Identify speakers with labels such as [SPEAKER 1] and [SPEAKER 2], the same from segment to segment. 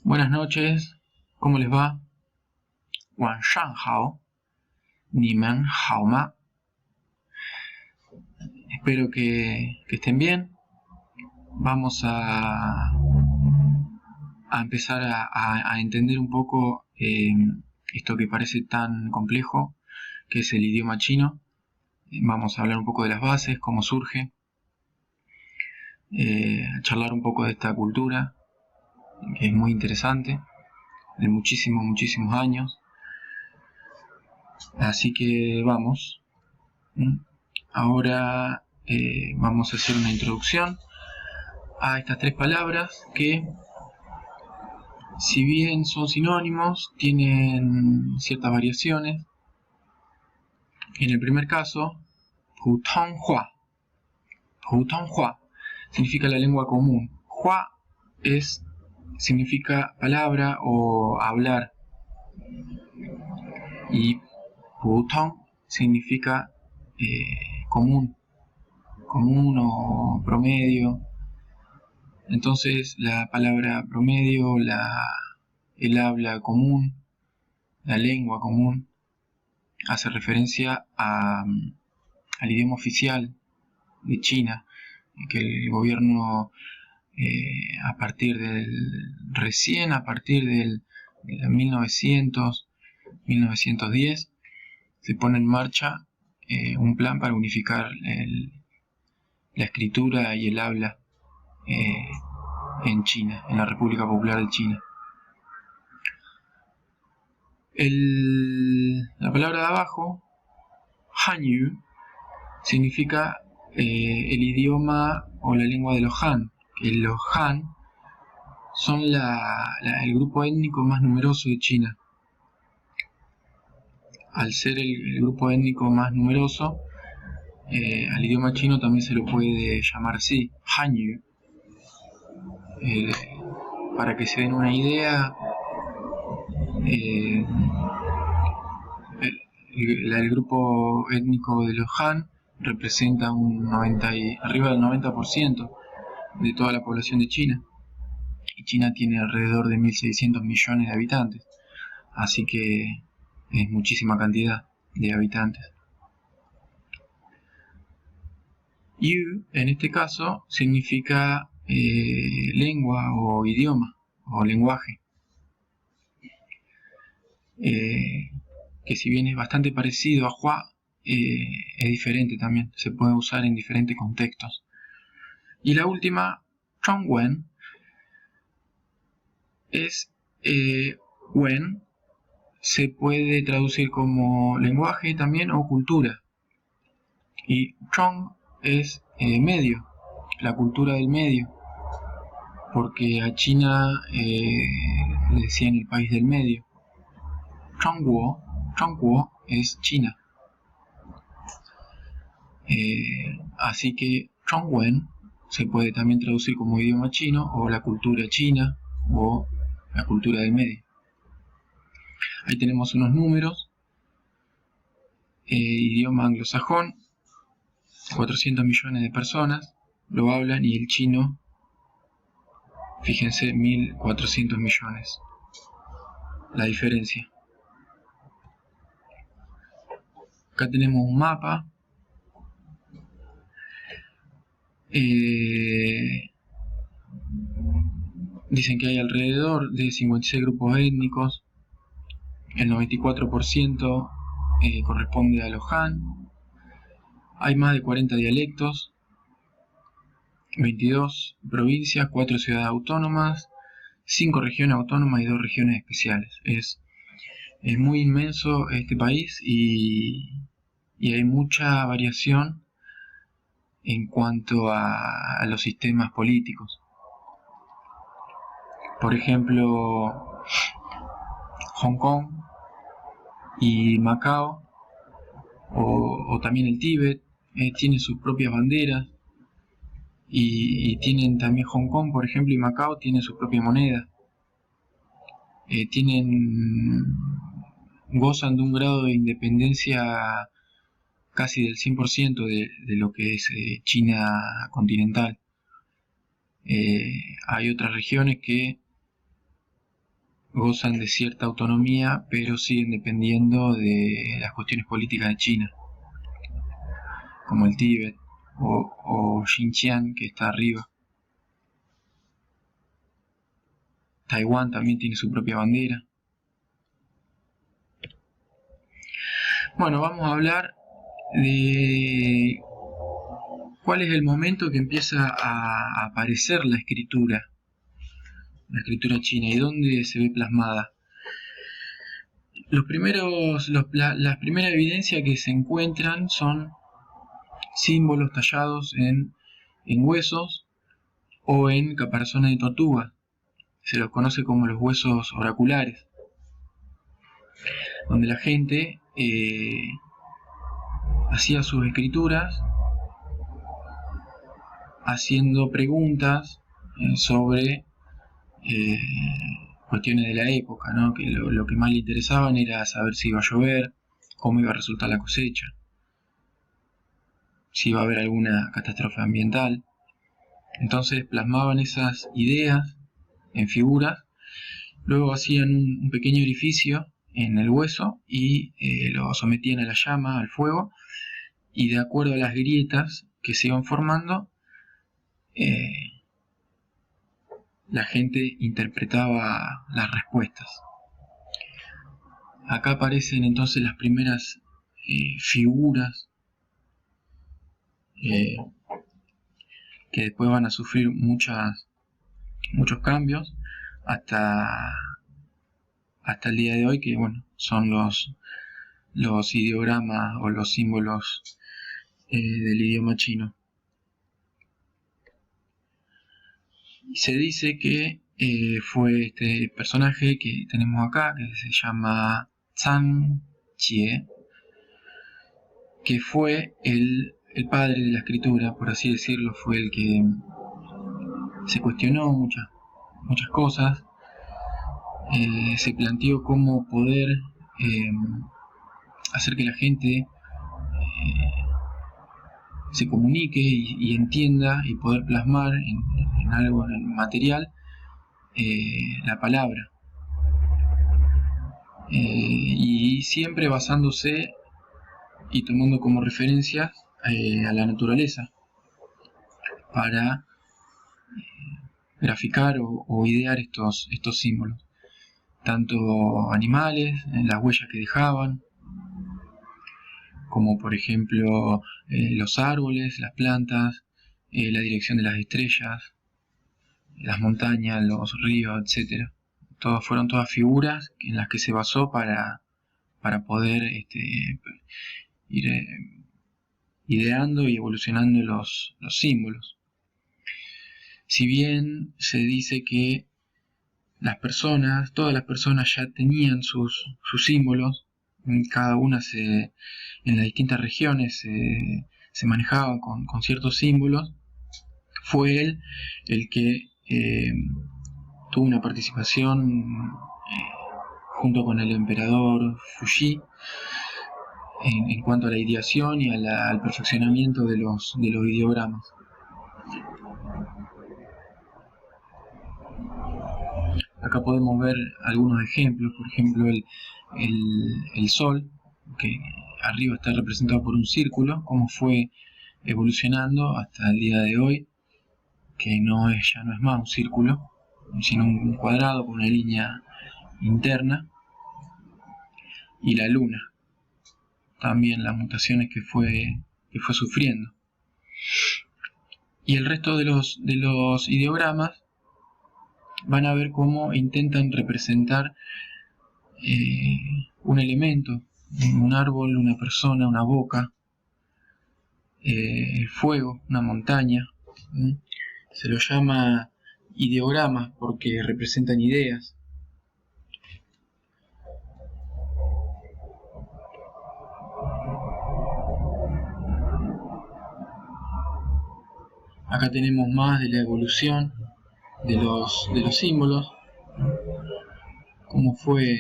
[SPEAKER 1] Buenas noches, ¿cómo les va? 晚上好，你们好吗？ Espero que estén bien. Vamos a empezar a entender un poco esto que parece tan complejo, que es el idioma chino. Vamos a hablar un poco de las bases, cómo surge, charlar un poco de esta cultura, que es muy interesante, de muchísimos años. Así que vamos. Ahora vamos a hacer una introducción a estas tres palabras que, si bien son sinónimos, tienen ciertas variaciones. En el primer caso, Putonghua. Putonghua significa la lengua común. Hua significa palabra o hablar. Y Putong significa común o promedio. Entonces la palabra promedio, el habla común, la lengua común, hace referencia al idioma oficial de China, que el gobierno a partir del 1910 se pone en marcha un plan para unificar la escritura y el habla en China, en la República Popular de China. La palabra de abajo, Hanyu, significa el idioma o la lengua de los Han. Que los Han son el grupo étnico más numeroso de China. Al ser el grupo étnico más numeroso, al idioma chino también se lo puede llamar así, Hanyu. Para que se den una idea, el grupo étnico de los Han representa arriba del 90% de toda la población de China. Y China tiene alrededor de 1.600 millones de habitantes. Así que es muchísima cantidad de habitantes. Yu, en este caso, significa lengua o idioma o lenguaje. Que si bien es bastante parecido a Hua, es diferente también. Se puede usar en diferentes contextos. Y la última, Zhongwen, es Wen, se puede traducir como lenguaje también o cultura. Y Zhong es medio, la cultura del medio, porque a China le decían el país del medio. Zhongguo es China. Así que Zhongwen se puede también traducir como idioma chino o la cultura china o la cultura del medio. Ahí tenemos unos números. Idioma anglosajón, 400 millones de personas lo hablan, y el chino, fíjense, 1.400 millones. La diferencia. Acá tenemos un mapa. Dicen que hay alrededor de 56 grupos étnicos. El 94% corresponde a los Han. Hay más de 40 dialectos, 22 provincias, 4 ciudades autónomas, 5 regiones autónomas y 2 regiones especiales. Es muy inmenso este país y hay mucha variación en cuanto a los sistemas políticos. Por ejemplo, Hong Kong y Macao, o también el Tíbet, tienen sus propias banderas, y tienen también Hong Kong, por ejemplo, y Macao tienen su propia moneda. Gozan de un grado de independencia casi del 100% de lo que es China continental. Hay otras regiones que gozan de cierta autonomía, pero siguen dependiendo de las cuestiones políticas de China, como el Tíbet o Xinjiang, que está arriba. Taiwán también tiene su propia bandera. Bueno, vamos a hablar de cuál es el momento que empieza a aparecer la escritura china y dónde se ve plasmada. Las primeras evidencias que se encuentran son símbolos tallados en huesos o en caparazones de tortuga. Se los conoce como los huesos oraculares, donde la gente hacía sus escrituras haciendo preguntas sobre cuestiones de la época, ¿no? Que lo que más le interesaban era saber si iba a llover, cómo iba a resultar la cosecha, si iba a haber alguna catástrofe ambiental. Entonces plasmaban esas ideas en figuras, luego hacían un pequeño orificio en el hueso y lo sometían a la llama, al fuego, y de acuerdo a las grietas que se iban formando, la gente interpretaba las respuestas. Acá aparecen entonces las primeras figuras que después van a sufrir muchos cambios hasta el día de hoy, que bueno, son los ideogramas o los símbolos del idioma chino. Se dice que fue este personaje que tenemos acá, que se llama Zhang Jie, que fue el padre de la escritura, por así decirlo, fue el que se cuestionó muchas cosas, se planteó cómo poder hacer que la gente se comunique y entienda y poder plasmar en algo, en material, la palabra, y siempre basándose y tomando como referencia a la naturaleza para graficar o idear estos símbolos, tanto animales, las huellas que dejaban, como por ejemplo los árboles, las plantas, la dirección de las estrellas, las montañas, los ríos, etc. Fueron todas figuras en las que se basó para poder ir ideando y evolucionando los símbolos. Si bien se dice que todas las personas ya tenían sus símbolos, cada una en las distintas regiones se manejaba con ciertos símbolos, fue él el que tuvo una participación junto con el emperador Fuji en cuanto a la ideación y al perfeccionamiento de los ideogramas. Acá podemos ver algunos ejemplos, por ejemplo el sol, que arriba está representado por un círculo, cómo fue evolucionando hasta el día de hoy, que ya no es más un círculo, sino un cuadrado con una línea interna, y la luna, también las mutaciones que fue sufriendo. Y el resto de los ideogramas van a ver cómo intentan representar un elemento, un árbol, una persona, una boca, el fuego, una montaña. Se lo llama ideogramas porque representan ideas. Acá tenemos más de la evolución de los símbolos, cómo fue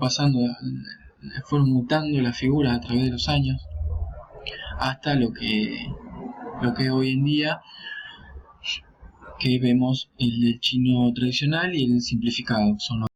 [SPEAKER 1] pasando, fueron mutando las figuras a través de los años hasta lo que es hoy en día, que vemos el chino tradicional y el simplificado, son los